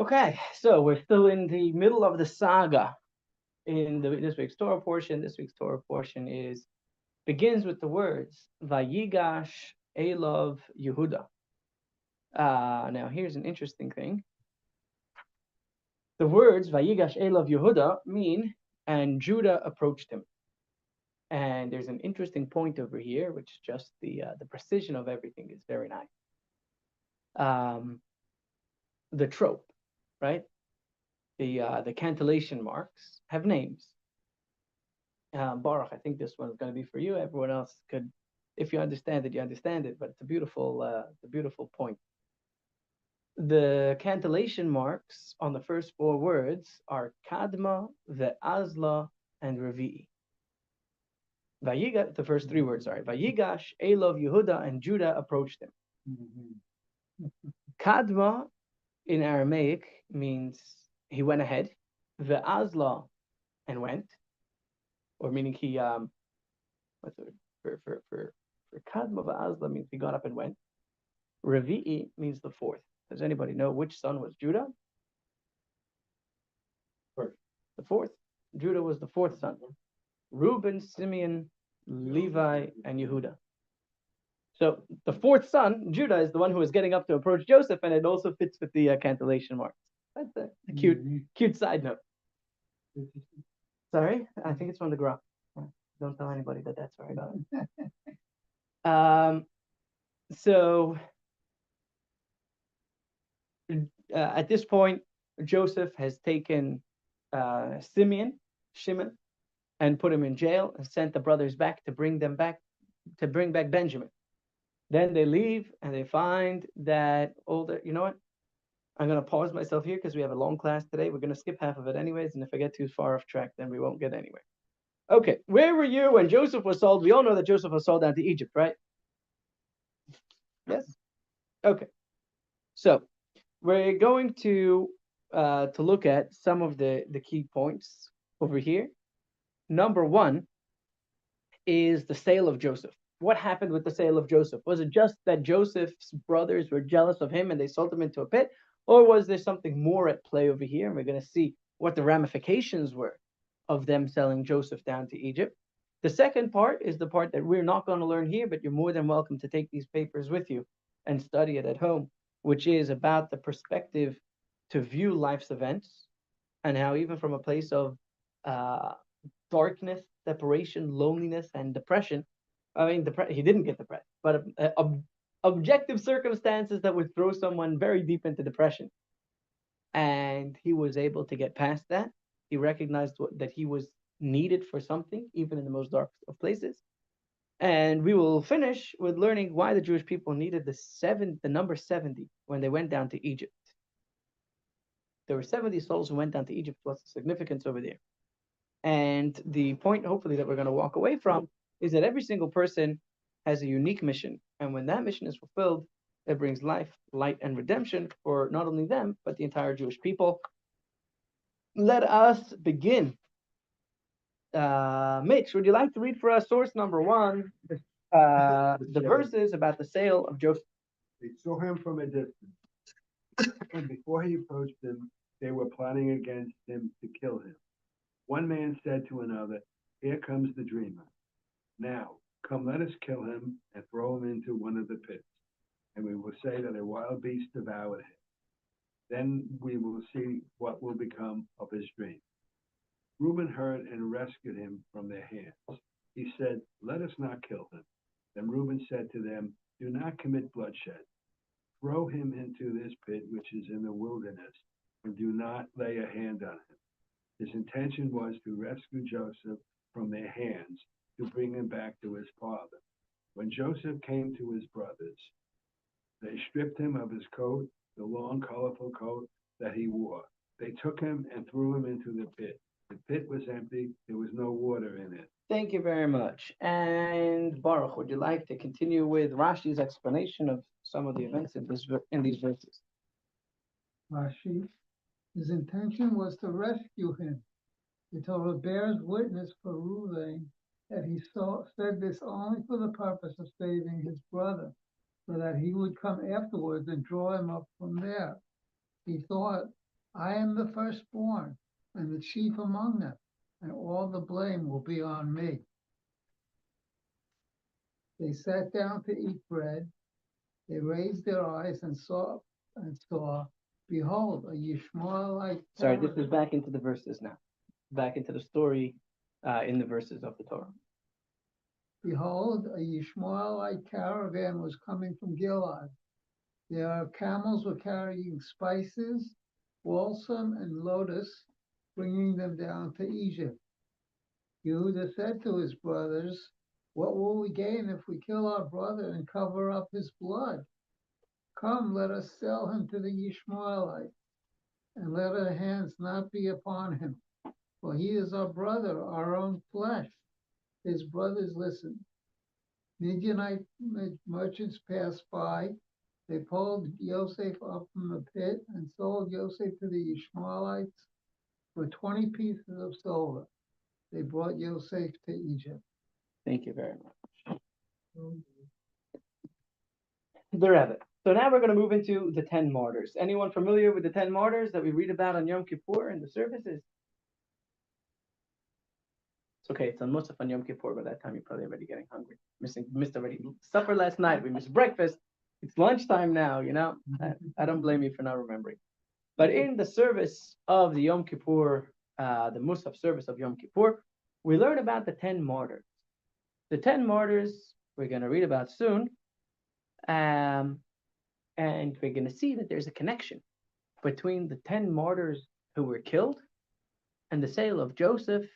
Okay, so we're still in the middle of the saga in this week's Torah portion. This week's Torah portion begins with the words Vayigash Elov Yehuda. Now here's an interesting thing. The words Vayigash Elov Yehuda mean, and Judah approached him. And there's an interesting point over here, which just the precision of everything is very nice. The trope, right? The cantillation marks have names. Baruch, I think this one's going to be for you. Everyone else could, if you understand it, you understand it. But it's a beautiful point. The cantillation marks on the first four words are Kadma, Ve'azla, and Revi'i. Vayigash, the first three words, sorry. Vayigash, Elov, Yehuda, and Judah approached him. Kadma in Aramaic means he went ahead. Ve'azla, and went, or meaning he what's the word for Kadma Ve'azla means he got up and went. Revi'i means the fourth. Does anybody know which son was Judah? First. The fourth. Judah was the fourth son. Reuben, Simeon, Levi, and Yehuda. So the fourth son, Judah, is the one who is getting up to approach Joseph, and it also fits with the cantillation marks. That's a cute side note. Sorry, I think it's from the Gra. Don't tell anybody that that's where I got it. So at this point, Joseph has taken Shimon, and put him in jail and sent the brothers back to bring back Benjamin. Then they leave and they find that you know what? I'm going to pause myself here because we have a long class today. We're going to skip half of it anyways. And if I get too far off track, then we won't get anywhere. Okay. Where were you when Joseph was sold? We all know that Joseph was sold down to Egypt, right? Yes. Okay. So we're going to look at some of the key points over here. Number one is the sale of Joseph. What happened with the sale of Joseph? Was it just that Joseph's brothers were jealous of him and they sold him into a pit? Or was there something more at play over here? And we're going to see what the ramifications were of them selling Joseph down to Egypt. The second part is the part that we're not going to learn here, but you're more than welcome to take these papers with you and study it at home, which is about the perspective to view life's events and how even from a place of darkness, separation, loneliness, and depression. I mean, he didn't get depressed, but objective circumstances that would throw someone very deep into depression. And he was able to get past that. He recognized that he was needed for something, even in the most dark of places. And we will finish with learning why the Jewish people needed the number 70 when they went down to Egypt. There were 70 souls who went down to Egypt. What's the significance over there? And the point, hopefully, that we're going to walk away from is that every single person has a unique mission. And when that mission is fulfilled, it brings life, light, and redemption for not only them, but the entire Jewish people. Let us begin. Mitch, would you like to read for us source number one, the verses about the sale of Joseph? They saw him from a distance, and before he approached them, they were plotting against him to kill him. One man said to another, "Here comes the dreamer. Now, come, let us kill him and throw him into one of the pits, and we will say that a wild beast devoured him. Then we will see what will become of his dream." Reuben heard and rescued him from their hands. He said, "Let us not kill him." Then Reuben said to them, "Do not commit bloodshed. Throw him into this pit which is in the wilderness, and do not lay a hand on him." His intention was to rescue Joseph from their hands, to bring him back to his father. When Joseph came to his brothers, they stripped him of his coat, the long, colorful coat that he wore. They took him and threw him into the pit. The pit was empty. There was no water in it. Thank you very much. And Baruch, would you like to continue with Rashi's explanation of some of the events in these verses? Rashi, his intention was to rescue him. The Torah bears witness for Reuben that he said this only for the purpose of saving his brother, so that he would come afterwards and draw him up from there. He thought I am the firstborn and the chief among them, and all the blame will be on me. They sat down to eat bread. They raised their eyes and saw, behold, a Yishmaelite. Sorry, this is back into the verses now. Back into the story in the verses of the Torah. Behold, a Yishmaelite caravan was coming from Gilead. Their camels were carrying spices, balsam, and lotus, bringing them down to Egypt. Yehuda said to his brothers, what will we gain if we kill our brother and cover up his blood? Come, let us sell him to the Yishmaelite, and let our hands not be upon him, for he is our brother, our own flesh. His brothers listened. Midianite merchants passed by. They pulled Yosef up from the pit and sold Yosef to the Ishmaelites for 20 pieces of silver. They brought Yosef to Egypt. Thank you very much. The Rebbe. So now we're going to move into the 10 martyrs. Anyone familiar with the 10 martyrs that we read about on Yom Kippur in the services? It's okay, it's on Musaf on Yom Kippur. By that time, you're probably already getting hungry. Missed already supper last night. We missed breakfast. It's lunchtime now, you know. I don't blame you for not remembering. But in the service of the Yom Kippur, the Musaf service of Yom Kippur, we learn about the 10 martyrs. The 10 martyrs we're going to read about soon. And we're going to see that there's a connection between the 10 martyrs who were killed and the sale of Joseph.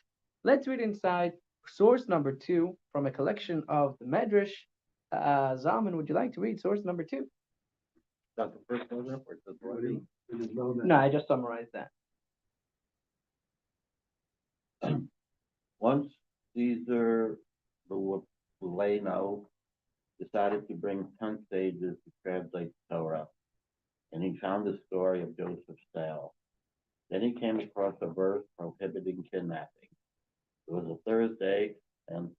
Let's read inside source number 2 from a collection of the Medrash. Zalman, would you like to read source number 2? Is that the first paragraph or the right? No, I just summarized that. Once Caesar Buleno decided to bring 10 sages to translate the Torah, and he found the story of Joseph's sale. Then he came across a verse prohibiting kidnapping. It was a Thursday, and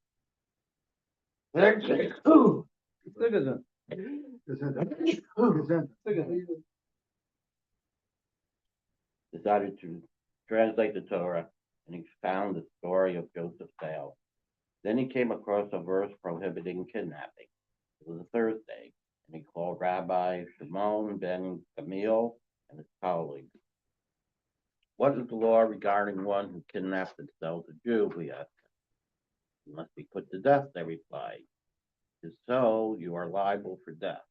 decided to translate the Torah, and he found the story of Joseph's sale. Then he came across a verse prohibiting kidnapping. It was a Thursday, and he called Rabbi Shimon ben Gamliel and his colleagues. What is the law regarding one who kidnaps and sells a Jew? We asked him. He must be put to death, they replied. If so, you are liable for death.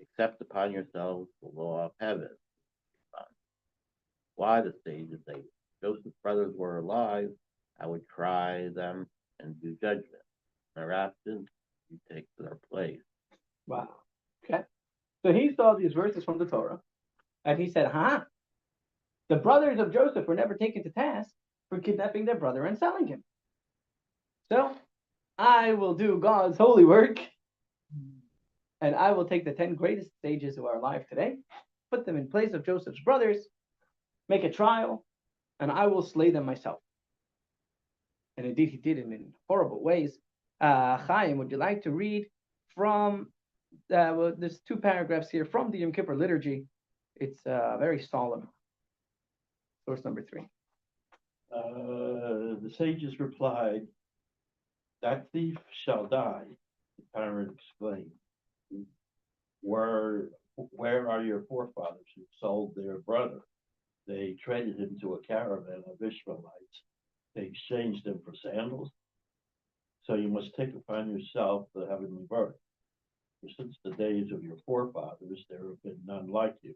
Accept upon yourselves the law of heaven. Why, the sages, they Joseph's brothers were alive, I would try them and do judgment. In their absence, you take their place. Wow. Okay. So he saw these verses from the Torah, and he said, the brothers of Joseph were never taken to task for kidnapping their brother and selling him. So I will do God's holy work, and I will take the 10 greatest sages who are alive today, put them in place of Joseph's brothers, make a trial, and I will slay them myself. And indeed, he did it in horrible ways. Chaim, would you like to read from, well, there's 2 paragraphs here from the Yom Kippur liturgy. It's very solemn. Source number 3. The sages replied, that thief shall die. The tyrant exclaimed, where are your forefathers who sold their brother? They traded him to a caravan of Ishmaelites. They exchanged him for sandals. So you must take upon yourself the heavenly birth. For since the days of your forefathers, there have been none like you.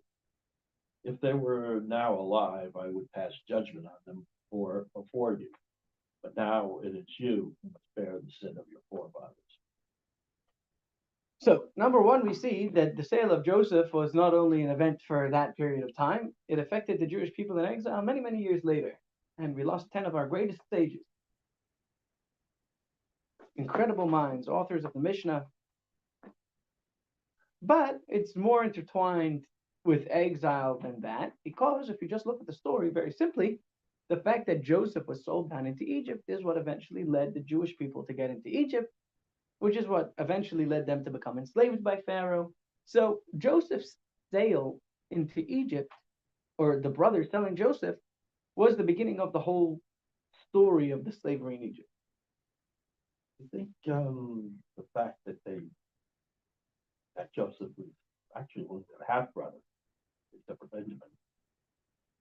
If they were now alive, I would pass judgment on them before you. But now it is you who must bear the sin of your forefathers. So, number 1, we see that the sale of Joseph was not only an event for that period of time, it affected the Jewish people in exile many, many years later. And we lost 10 of our greatest sages. Incredible minds, authors of the Mishnah. But it's more intertwined with exile than that, because if you just look at the story very simply, the fact that Joseph was sold down into Egypt is what eventually led the Jewish people to get into Egypt, which is what eventually led them to become enslaved by Pharaoh. So Joseph's sale into Egypt or the brothers selling Joseph, was the beginning of the whole story of the slavery in Egypt. I think, the fact that that Joseph was actually was a half brother, except for Benjamin,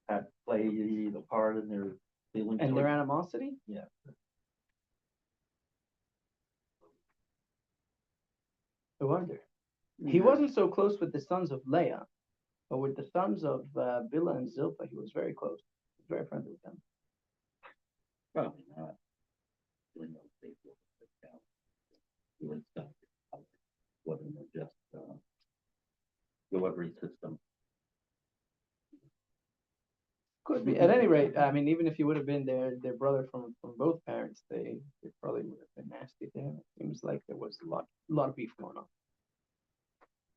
had played a part in their feelings And their toward, animosity? yeah. I wonder. He wasn't so close with the sons of Leah, but with the sons of Bilhah and Zilpah, he was very close. He was very friendly with them. Probably not. Doing those things with the cow. He was stuck. Wasn't it just, delivery system? Could be. At any rate, I mean, even if he would have been their brother from both parents, they probably would have been nasty to him. It seems like there was a lot of beef going on.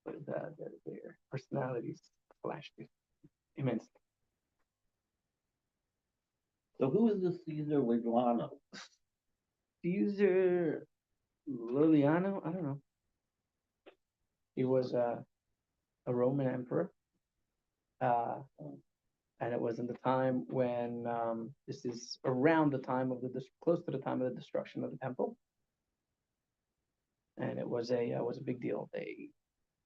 But their personalities clashed immensely. So who is this Caesar Liliano? Caesar Liliano, I don't know. He was a Roman emperor. And it was in the time when this is around the time of close to the time of the destruction of the temple, and it was a big deal.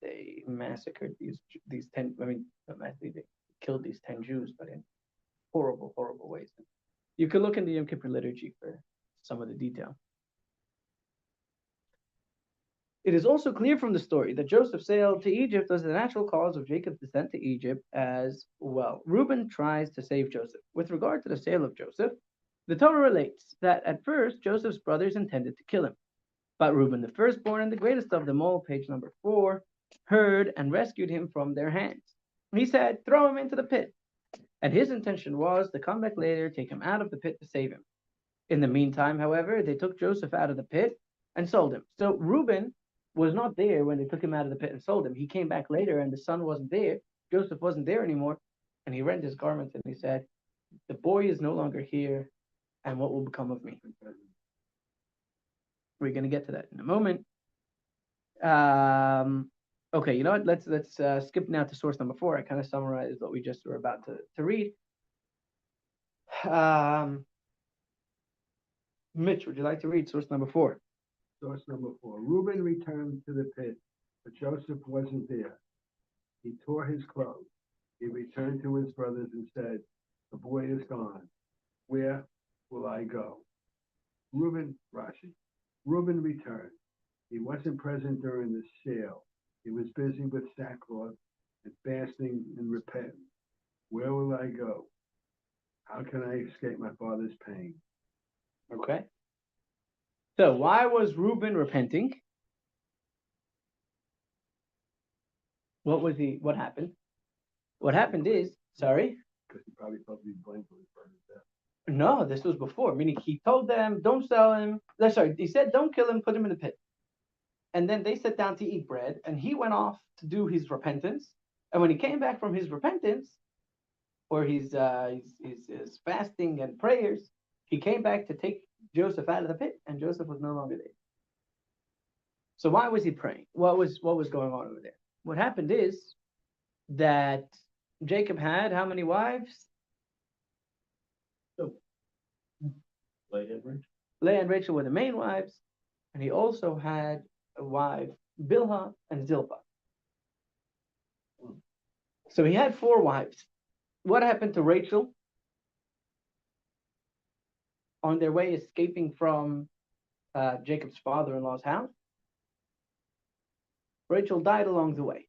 They massacred these 10. I mean, they killed these 10 Jews, but in horrible ways. You could look in the Yom Kippur liturgy for some of the detail. It is also clear from the story that Joseph sailed to Egypt as the natural cause of Jacob's descent to Egypt as well. Reuben tries to save Joseph. With regard to the sale of Joseph, the Torah relates that at first Joseph's brothers intended to kill him. But Reuben, the firstborn and the greatest of them all, page number 4, heard and rescued him from their hands. He said, "Throw him into the pit." And his intention was to come back later, take him out of the pit to save him. In the meantime, however, they took Joseph out of the pit and sold him. So Reuben was not there when they took him out of the pit and sold him. He came back later and the son wasn't there. Joseph wasn't there anymore. And he rent his garments and he said, "The boy is no longer here. And what will become of me?" We're going to get to that in a moment. Okay, you know what? Let's skip now to source number 4. I kind of summarized what we just were about to read. Mitch, would you like to read source number 4? Source number 4. Reuben returned to the pit, but Joseph wasn't there. He tore his clothes. He returned to his brothers and said, "The boy is gone. Where will I go?" Rashi. Reuben returned. He wasn't present during the sale. He was busy with sackcloth and fasting and repentance. Where will I go? How can I escape my father's pain? Okay. So why was Reuben repenting? What happened? What happened is, sorry? Because he probably felt he was blamed for his brother's death. No, this was before. Meaning he told them, don't sell him. Sorry, he said, don't kill him, put him in the pit. And then they sat down to eat bread, and he went off to do his repentance. And when he came back from his repentance, or his fasting and prayers, he came back to take Joseph out of the pit, and Joseph was no longer there. So why was he praying? What was going on over there? What happened is that Jacob had how many wives? Leah and Rachel were the main wives, and he also had a wife, Bilhah and Zilpah. So he had 4 wives. What happened to Rachel? On their way escaping from Jacob's father-in-law's house, Rachel died along the way.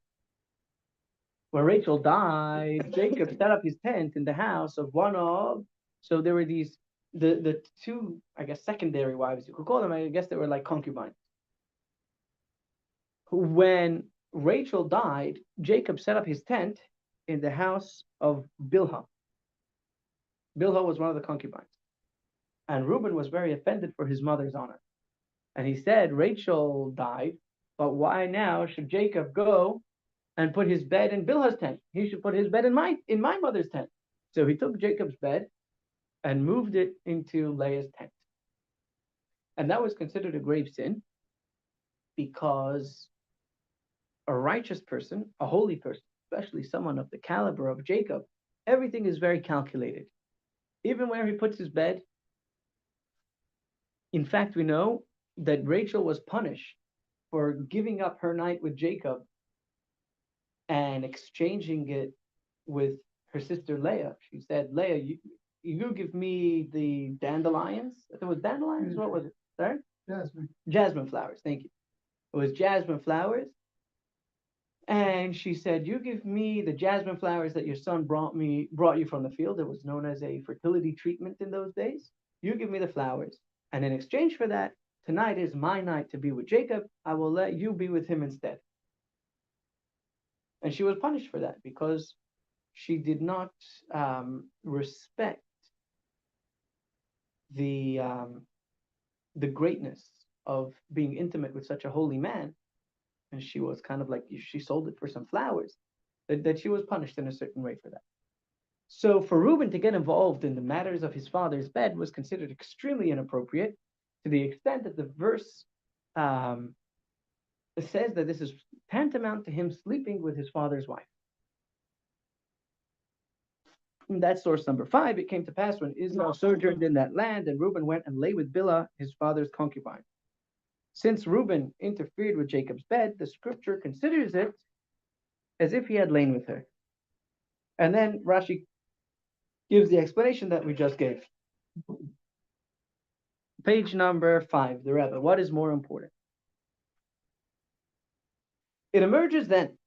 When Rachel died, Jacob set up his tent in the house of one of, so there were these, the 2, I guess, secondary wives, you could call them, I guess they were like concubines. When Rachel died, Jacob set up his tent in the house of Bilhah. Bilhah was one of the concubines. And Reuben was very offended for his mother's honor. And he said, Rachel died, but why now should Jacob go and put his bed in Bilhah's tent? He should put his bed in my mother's tent. So he took Jacob's bed and moved it into Leah's tent. And that was considered a grave sin because a righteous person, a holy person, especially someone of the caliber of Jacob, Everything is very calculated. Even where he puts his bed, in fact, we know that Rachel was punished for giving up her night with Jacob and exchanging it with her sister Leah. She said, Leah, you give me the dandelions. I think it was dandelions? What was it? Sorry? Jasmine. Jasmine flowers. Thank you. It was jasmine flowers. And she said, you give me the jasmine flowers that your son brought you from the field. It was known as a fertility treatment in those days. You give me the flowers. And in exchange for that, tonight is my night to be with Jacob. I will let you be with him instead. And she was punished for that because she did not respect the greatness of being intimate with such a holy man. And she was kind of like, she sold it for some flowers, that she was punished in a certain way for that. So for Reuben to get involved in the matters of his father's bed was considered extremely inappropriate, to the extent that the verse says that this is tantamount to him sleeping with his father's wife. And that's source number 5. It came to pass when Israel sojourned in that land, and Reuben went and lay with Bilhah, his father's concubine. Since Reuben interfered with Jacob's bed, the scripture considers it as if he had lain with her. And then Rashi gives the explanation that we just gave. Page number 5, the Rebbe. What is more important? It emerges then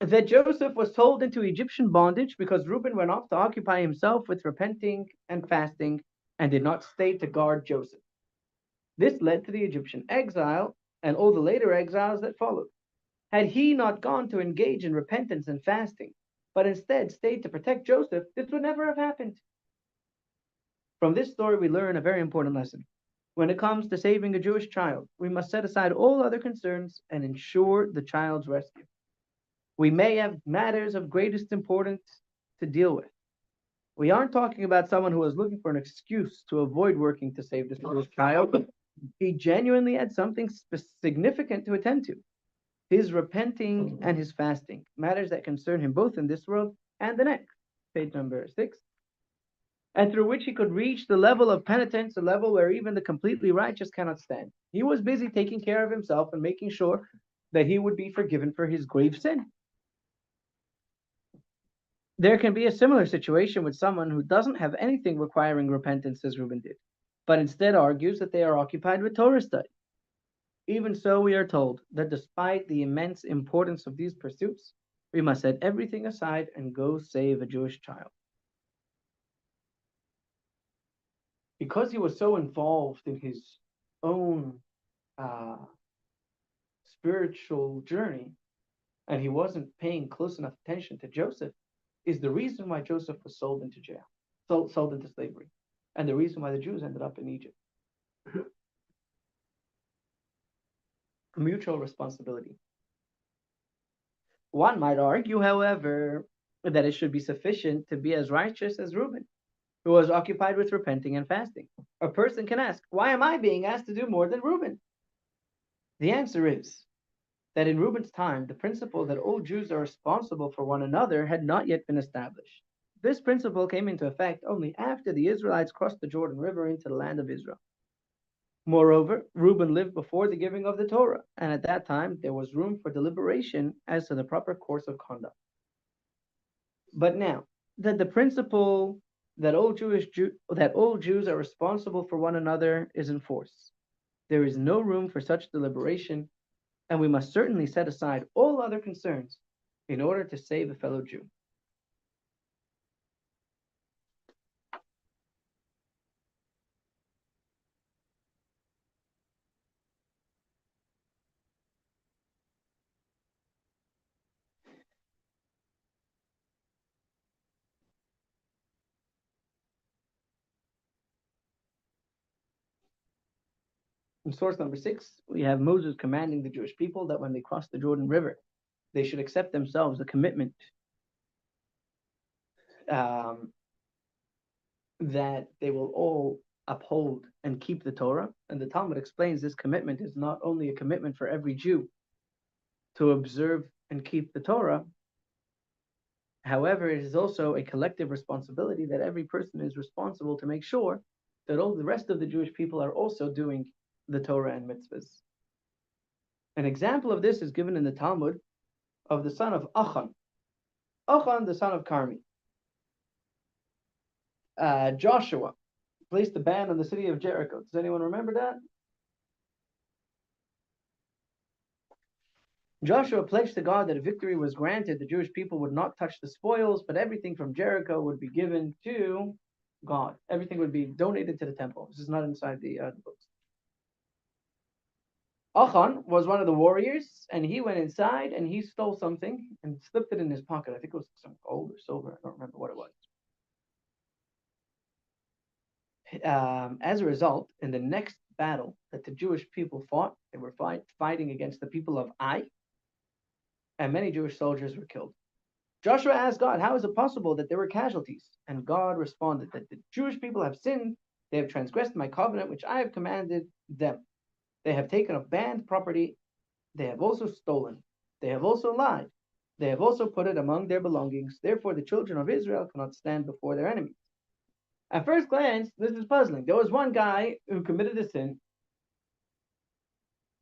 that Joseph was sold into Egyptian bondage because Reuben went off to occupy himself with repenting and fasting and did not stay to guard Joseph. This led to the Egyptian exile and all the later exiles that followed. Had he not gone to engage in repentance and fasting, but instead stayed to protect Joseph, this would never have happened. From this story, we learn a very important lesson. When it comes to saving a Jewish child, we must set aside all other concerns and ensure the child's rescue. We may have matters of greatest importance to deal with. We aren't talking about someone who was looking for an excuse to avoid working to save this Jewish child. He genuinely had something significant to attend to. His repenting and his fasting, matters that concern him both in this world and the next. Page number 6. And through which he could reach the level of penitence, a level where even the completely righteous cannot stand. He was busy taking care of himself and making sure that he would be forgiven for his grave sin. There can be a similar situation with someone who doesn't have anything requiring repentance as Reuben did, but instead argues that they are occupied with Torah study. Even so, we are told that despite the immense importance of these pursuits, we must set everything aside and go save a Jewish child. Because he was so involved in his own spiritual journey, and he wasn't paying close enough attention to Joseph, is the reason why Joseph was sold into jail, sold into slavery, and the reason why the Jews ended up in Egypt. Mutual responsibility. One might argue, however, that it should be sufficient to be as righteous as Reuben, who was occupied with repenting and fasting. A person can ask, why am I being asked to do more than Reuben? The answer is that in Reuben's time, the principle that all Jews are responsible for one another had not yet been established. This principle came into effect only after the Israelites crossed the Jordan River into the land of Israel. Moreover, Reuben lived before the giving of the Torah, and at that time there was room for deliberation as to the proper course of conduct. But now that the principle that all Jews are responsible for one another is in force, there is no room for such deliberation, and we must certainly set aside all other concerns in order to save a fellow Jew. In source number 6, we have Moses commanding the Jewish people that when they cross the Jordan River, they should accept themselves a commitment that they will all uphold and keep the Torah. And the Talmud explains this commitment is not only a commitment for every Jew to observe and keep the Torah, However, it is also a collective responsibility that every person is responsible to make sure that all the rest of the Jewish people are also doing the Torah and mitzvahs. An example of this is given in the Talmud of the son of Achan. Achan, the son of Carmi. Joshua placed a ban on the city of Jericho. Does anyone remember that? Joshua pledged to God that if victory was granted, the Jewish people would not touch the spoils, but everything from Jericho would be given to God. Everything would be donated to the temple. This is not inside the books. Achan was one of the warriors, and he went inside and he stole something and slipped it in his pocket. I think it was some gold or silver. I don't remember what it was. As a result, in the next battle that the Jewish people fought, they were fighting against the people of Ai, and many Jewish soldiers were killed. Joshua asked God, how is it possible that there were casualties? And God responded that the Jewish people have sinned, they have transgressed my covenant, which I have commanded them. They have taken up banned property, they have also stolen, they have also lied, they have also put it among their belongings. Therefore, the children of Israel cannot stand before their enemies. At first glance, this is puzzling. There was one guy who committed a sin,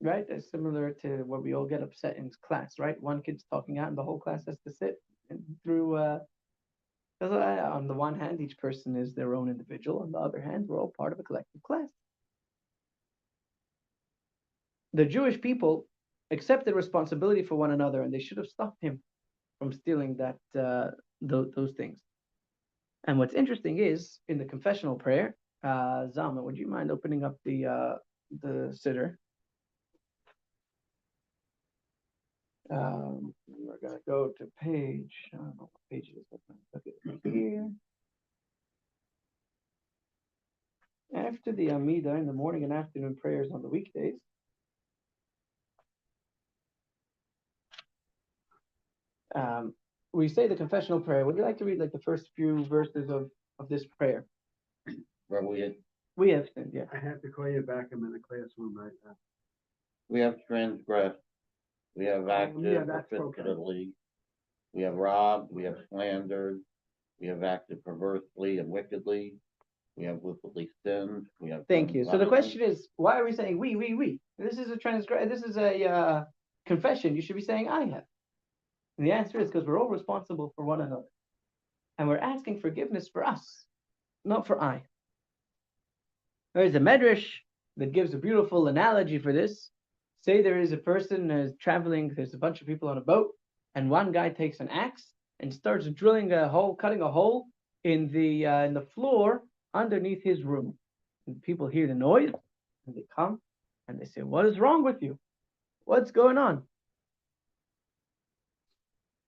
right? That's similar to what we all get upset in class, right? One kid's talking out and the whole class has to sit through. On the one hand, each person is their own individual. On the other hand, we're all part of a collective class. The Jewish people accepted responsibility for one another, and they should have stopped him from stealing those things. And what's interesting is in the confessional prayer, Zalma, would you mind opening up the siddur? We're gonna go to page. I don't know what page it is. Okay, right here. After the Amida in the morning and afternoon prayers on the weekdays. We say the confessional prayer. Would you like to read like the first few verses of this prayer? Where We have sinned, yeah. I have to call you back. I'm in the classroom right now. we have transgressed, we have acted that's profitably, we have robbed, we have slandered, we have acted perversely and wickedly, we have willfully sinned, we have. Thank you. So the violence. question is, why are we saying we? This is a confession. You should be saying I have. And the answer is because we're all responsible for one another. And we're asking forgiveness for us, not for I. There's a medrash that gives a beautiful analogy for this. Say there is a person traveling, there's a bunch of people on a boat, and one guy takes an axe and starts drilling a hole, cutting a hole in the floor underneath his room. And people hear the noise, and they come, and they say, what is wrong with you? What's going on?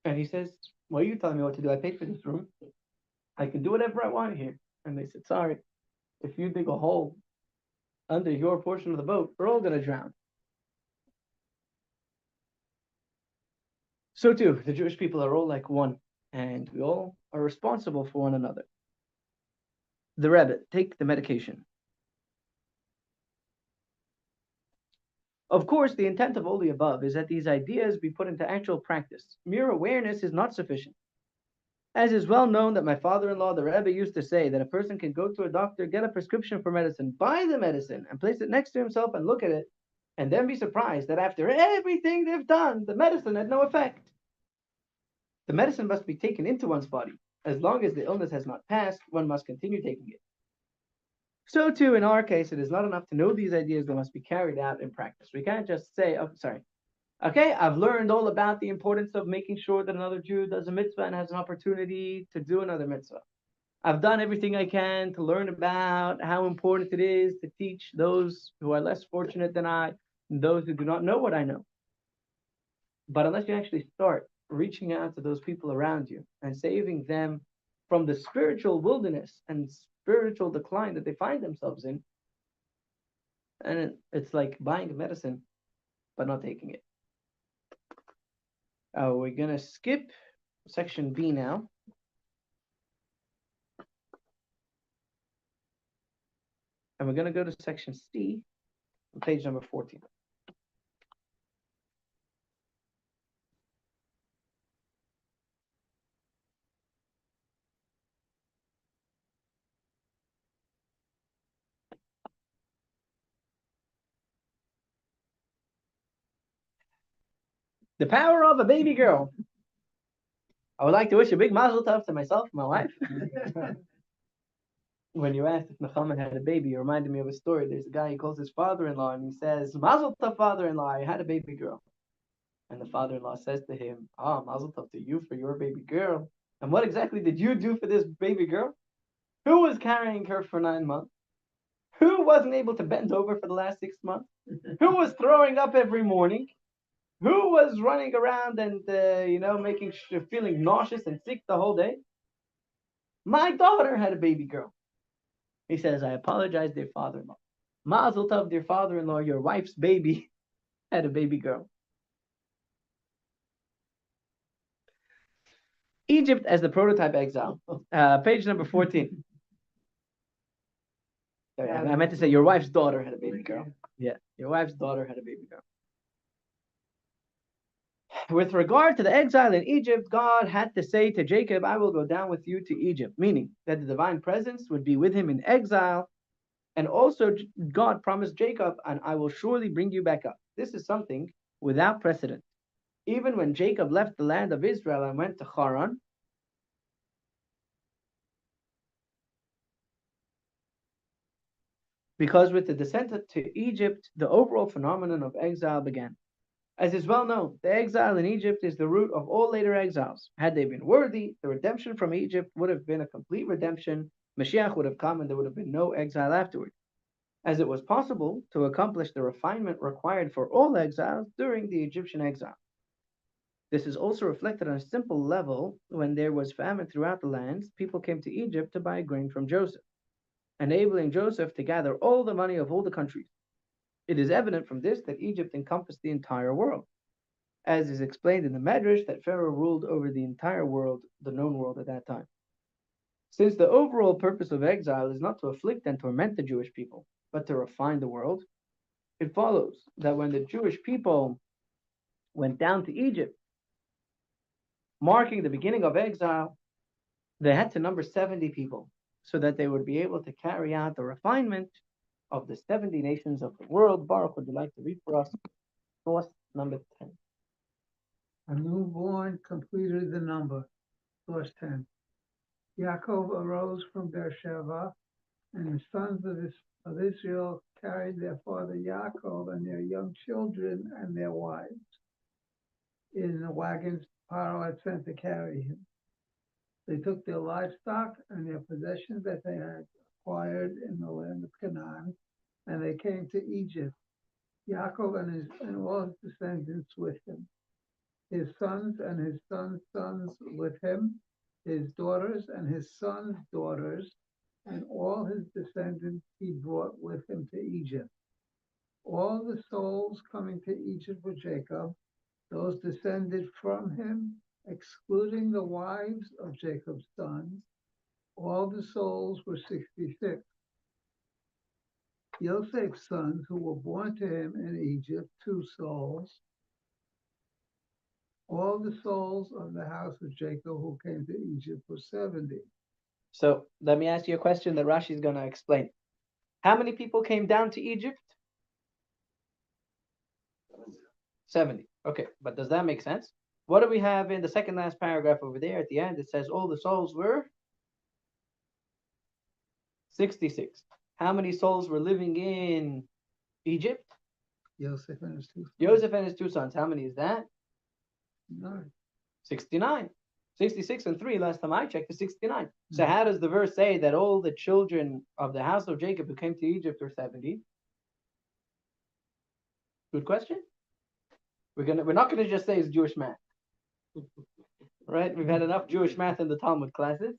And he says, why are you telling me what to do? I paid for this room. I can do whatever I want here. And they said, sorry, if you dig a hole under your portion of the boat, we're all going to drown. So too, the Jewish people are all like one, and we all are responsible for one another. The Rebbe, take the medication. Of course, the intent of all the above is that these ideas be put into actual practice. Mere awareness is not sufficient. As is well known that my father-in-law, the Rebbe, used to say that a person can go to a doctor, get a prescription for medicine, buy the medicine, and place it next to himself and look at it, and then be surprised that after everything they've done, the medicine had no effect. The medicine must be taken into one's body. As long as the illness has not passed, one must continue taking it. So too, in our case, it is not enough to know these ideas, they must be carried out in practice. We can't just say, okay, I've learned all about the importance of making sure that another Jew does a mitzvah and has an opportunity to do another mitzvah. I've done everything I can to learn about how important it is to teach those who are less fortunate than I, and those who do not know what I know. But unless you actually start reaching out to those people around you and saving them from the spiritual wilderness and spiritual decline that they find themselves in, and it's like buying medicine but not taking it. We're gonna skip section B now. And we're gonna go to section C on page number 14. The power of a baby girl. I would like to wish a big mazel tov to myself and my wife. When you asked if Nechama had a baby, you reminded me of a story. There's a guy, he calls his father-in-law and he says, Mazel tov, father-in-law, I had a baby girl. And the father-in-law says to him, Mazel tov to you for your baby girl. And what exactly did you do for this baby girl? Who was carrying her for 9 months? Who wasn't able to bend over for the last 6 months? Who was throwing up every morning? Who was running around and, feeling nauseous and sick the whole day? My daughter had a baby girl. He says, I apologize, dear father-in-law. Mazel tov, dear father-in-law, your wife's baby had a baby girl. Egypt as the prototype exile. Page number 14. Sorry, I meant to say your wife's daughter had a baby girl. Yeah, your wife's daughter had a baby girl. With regard to the exile in Egypt, God had to say to Jacob, I will go down with you to Egypt, meaning that the divine presence would be with him in exile. And also God promised Jacob, and I will surely bring you back up. This is something without precedent. Even when Jacob left the land of Israel and went to Haran, because with the descent to Egypt, the overall phenomenon of exile began. As is well known, the exile in Egypt is the root of all later exiles. Had they been worthy, the redemption from Egypt would have been a complete redemption. Mashiach would have come and there would have been no exile afterward, as it was possible to accomplish the refinement required for all exiles during the Egyptian exile. This is also reflected on a simple level. When there was famine throughout the lands, people came to Egypt to buy grain from Joseph, enabling Joseph to gather all the money of all the countries. It is evident from this that Egypt encompassed the entire world, as is explained in the Medrash that Pharaoh ruled over the entire world, the known world at that time. Since the overall purpose of exile is not to afflict and torment the Jewish people, but to refine the world, it follows that when the Jewish people went down to Egypt, marking the beginning of exile, they had to number 70 people so that they would be able to carry out the refinement of the 70 nations of the world. Baruch, would you like to read for us source number 10? A newborn completed the number. Verse 10. Yaakov arose from Beersheba, and the sons of Israel carried their father Yaakov and their young children and their wives in the wagons Pharaoh had sent to carry him. They took their livestock and their possessions that they had acquired in the land of Canaan, and they came to Egypt. Yaakov and all his descendants with him, his sons and his sons' sons with him, his daughters and his sons' daughters, and all his descendants he brought with him to Egypt. All the souls coming to Egypt with Jacob, those descended from him, excluding the wives of Jacob's sons, all the souls were 66. Joseph's sons who were born to him in Egypt, 2 souls. All the souls of the house of Jacob who came to Egypt were 70. So let me ask you a question that Rashi is going to explain. How many people came down to Egypt? 70. Okay, but does that make sense? What do we have in the second last paragraph over there at the end? It says all the souls were 66. How many souls were living in Egypt? Joseph and his 2 sons. Joseph and his 2 sons. How many is that? 9. 69. 66 and 3, last time I checked, is 69. So how does the verse say that all the children of the house of Jacob who came to Egypt were 70? Good question. We're not gonna just say it's Jewish math. Right? We've had enough Jewish math in the Talmud classes.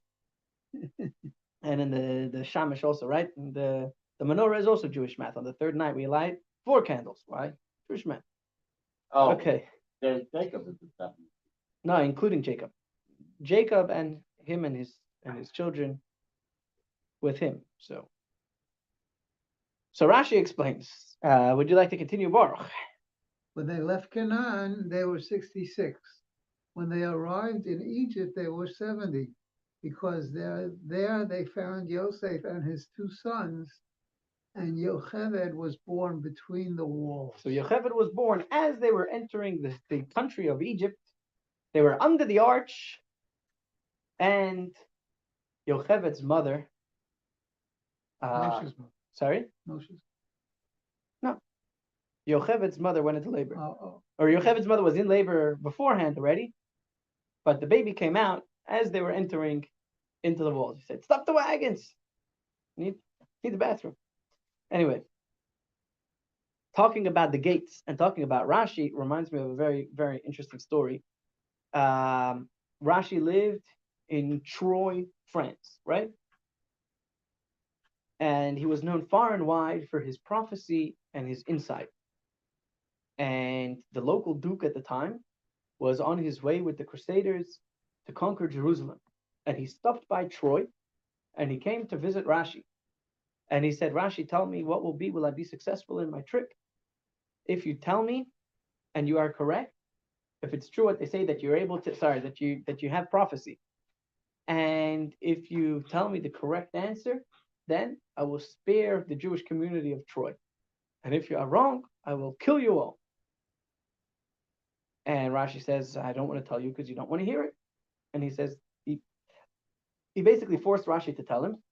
And in the Shamash also, right? And the menorah is also Jewish math. On the third night we light 4 candles. Why? Jewish math. Oh, Okay. there's Jacob is the 70. No, including Jacob. Jacob and him and his children with him. So Rashi explains. Would you like to continue, Baruch? When they left Canaan, they were 66. When they arrived in Egypt, they were 70, because there they found Joseph and his 2 sons, And Yocheved was born between the walls. So Yocheved was born as they were entering the country of Egypt. They were under the arch, and Yocheved's mother. Moshe's mother. Sorry, Moshe's. Yocheved's mother went into labor, Oh, or Yocheved's mother was in labor beforehand already, but the baby came out as they were entering into the walls. He said, "Stop the wagons! Need the bathroom." Anyway, talking about the gates and talking about Rashi reminds me of a very, very interesting story. Rashi lived in Troy, France, right? And he was known far and wide for his prophecy and his insight. And the local duke at the time was on his way with the Crusaders to conquer Jerusalem. And he stopped by Troy and he came to visit Rashi. And he said, "Rashi, tell me what will I be successful in my trip? If you tell me and you are correct, if it's true what they say that you're able to, that you have prophecy, and if you tell me the correct answer, then I will spare the Jewish community of Troy. And if you are wrong, I will kill you all." And Rashi says, "I don't want to tell you because you don't want to hear it." And he says, he basically forced Rashi to tell him.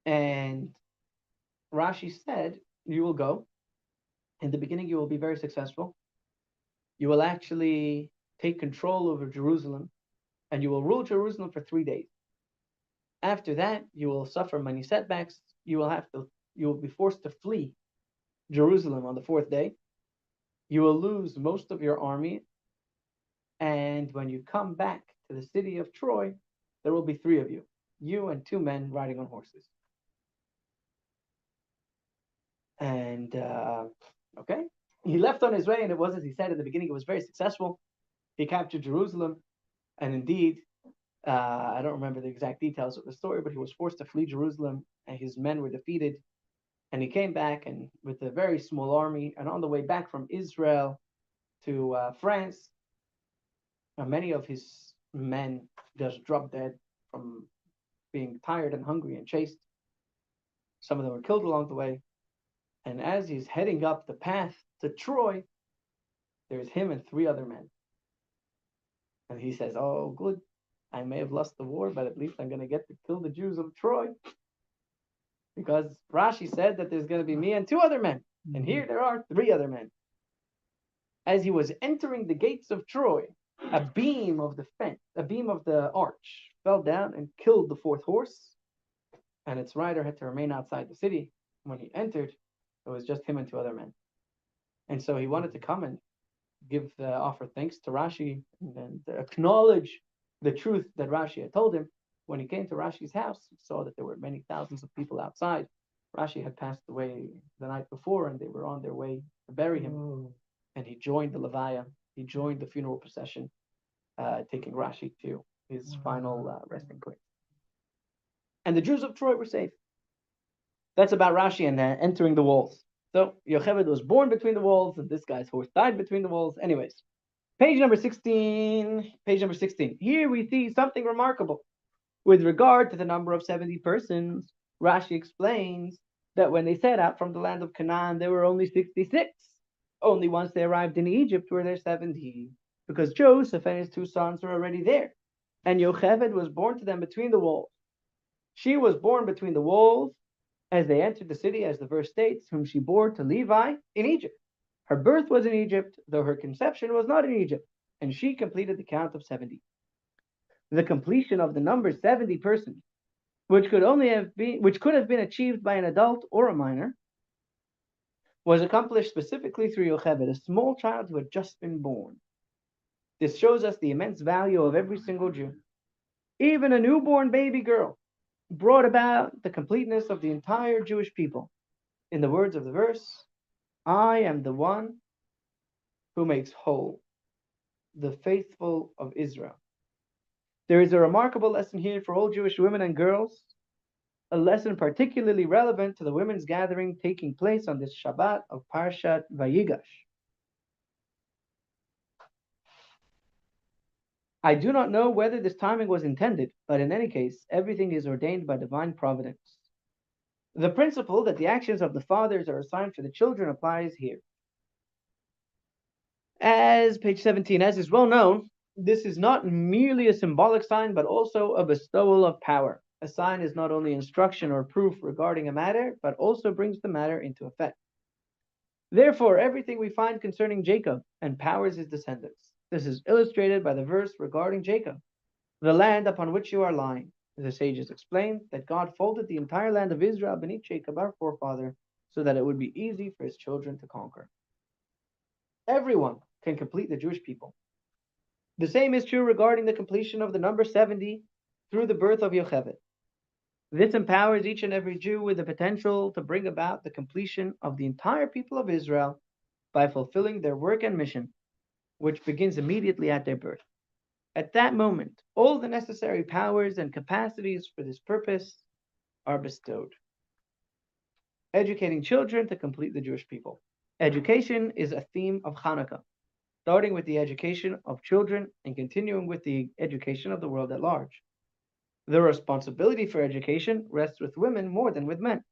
And Rashi said, "You will go. In the beginning, you will be very successful. You will actually take control over Jerusalem, and you will rule Jerusalem for 3 days. After that, you will suffer many setbacks. You will be forced to flee Jerusalem on the 4th day. You will lose most of your army. And when you come back to the city of Troy, there will be 3 of you and 2 men riding on horses." And okay, he left on his way, and it was as he said in the beginning. It was very successful. He captured Jerusalem, and indeed, I don't remember the exact details of the story, but he was forced to flee Jerusalem, and his men were defeated. And he came back and with a very small army, and on the way back from Israel to France, many of his men just dropped dead from being tired and hungry and chased. Some of them were killed along the way. And as he's heading up the path to Troy, there's him and 3 other men. And he says, "Oh, good. I may have lost the war, but at least I'm going to get to kill the Jews of Troy. Because Rashi said that there's going to be me and 2 other men. And here there are 3 other men." As he was entering the gates of Troy, a beam of the arch fell down and killed the 4th horse. And its rider had to remain outside the city. When he entered, it was just him and 2 other men. And so he wanted to come and offer thanks to Rashi and acknowledge the truth that Rashi had told him. When he came to Rashi's house, he saw that there were many thousands of people outside. Rashi had passed away the night before, and they were on their way to bury him. And he joined the Levaya. He joined the funeral procession, taking Rashi to his final resting place. And the Jews of Troy were saved. That's about Rashi and entering the walls. So Yocheved was born between the walls, and this guy's horse died between the walls. Anyways, page number 16. Here we see something remarkable. With regard to the number of 70 persons, Rashi explains that when they set out from the land of Canaan, there were only 66. Only once they arrived in Egypt were there 70, because Joseph and his 2 sons were already there. And Yocheved was born to them between the walls. She was born between the walls as they entered the city, as the verse states, whom she bore to Levi in Egypt. Her birth was in Egypt, though her conception was not in Egypt, and she completed the count of 70. The completion of the number 70 persons, which could have been achieved by an adult or a minor, was accomplished specifically through Yocheved, a small child who had just been born. This shows us the immense value of every single Jew. Even a newborn baby girl brought about the completeness of the entire Jewish people. In the words of the verse, "I am the one who makes whole the faithful of Israel." There is a remarkable lesson here for all Jewish women and girls, a lesson particularly relevant to the women's gathering taking place on this Shabbat of Parshat Vayigash. I do not know whether this timing was intended, but in any case, everything is ordained by divine providence. The principle that the actions of the fathers are assigned for the children applies here. As page 17, as is well known, this is not merely a symbolic sign, but also a bestowal of power. A sign is not only instruction or proof regarding a matter, but also brings the matter into effect. Therefore, everything we find concerning Jacob empowers his descendants. This is illustrated by the verse regarding Jacob, the land upon which you are lying. The sages explain that God folded the entire land of Israel beneath Jacob, our forefather, so that it would be easy for his children to conquer. Everyone can complete the Jewish people. The same is true regarding the completion of the number 70 through the birth of Yocheved. This empowers each and every Jew with the potential to bring about the completion of the entire people of Israel by fulfilling their work and mission, which begins immediately at their birth. At that moment, all the necessary powers and capacities for this purpose are bestowed. Educating children to complete the Jewish people. Education is a theme of Hanukkah, starting with the education of children and continuing with the education of the world at large. The responsibility for education rests with women more than with men.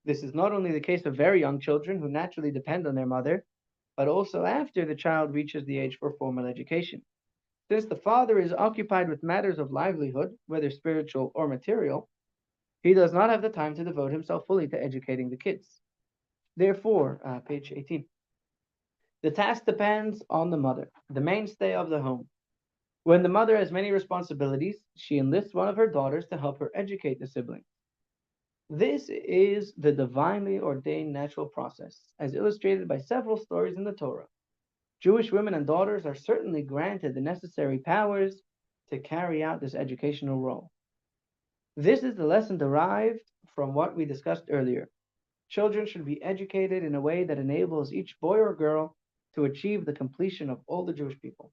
This is not only the case of very young children who naturally depend on their mother, but also after the child reaches the age for formal education. Since the father is occupied with matters of livelihood, whether spiritual or material, he does not have the time to devote himself fully to educating the kids. Therefore, page 18, the task depends on the mother, the mainstay of the home. When the mother has many responsibilities, she enlists one of her daughters to help her educate the siblings. This is the divinely ordained natural process, as illustrated by several stories in the Torah. Jewish women and daughters are certainly granted the necessary powers to carry out this educational role. This is the lesson derived from what we discussed earlier. Children should be educated in a way that enables each boy or girl to achieve the completion of all the Jewish people.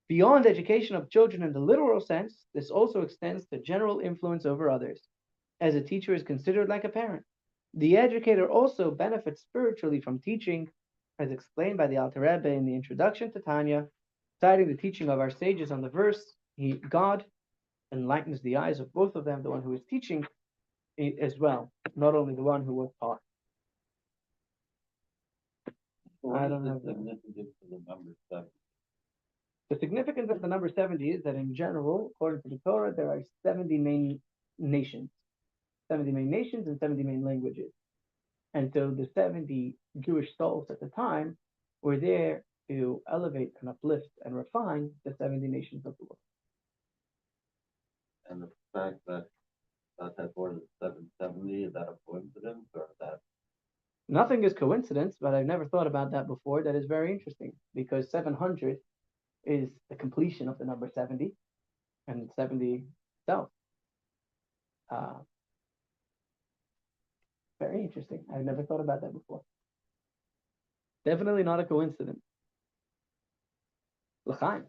Beyond education of children in the literal sense, this also extends to general influence over others, as a teacher is considered like a parent. The educator also benefits spiritually from teaching, as explained by the Alter Rebbe in the introduction to Tanya, citing the teaching of our sages on the verse, God enlightens the eyes of both of them, the one who is teaching as well, not only the one who was taught. What I is don't the have that. significance of the number 7? The significance of the number 70 is that in general, according to the Torah, there are 70 main nations. 70 main nations and 70 main languages. And so the 70 Jewish souls at the time were there to elevate and uplift and refine the 70 nations of the world. And the fact that God had born in 770, is that a coincidence or is that? Nothing is coincidence, but I've never thought about that before. That is very interesting because 700 is the completion of the number 70 and 70 itself. Very interesting. I've never thought about that before. Definitely not a coincidence. L'chaim.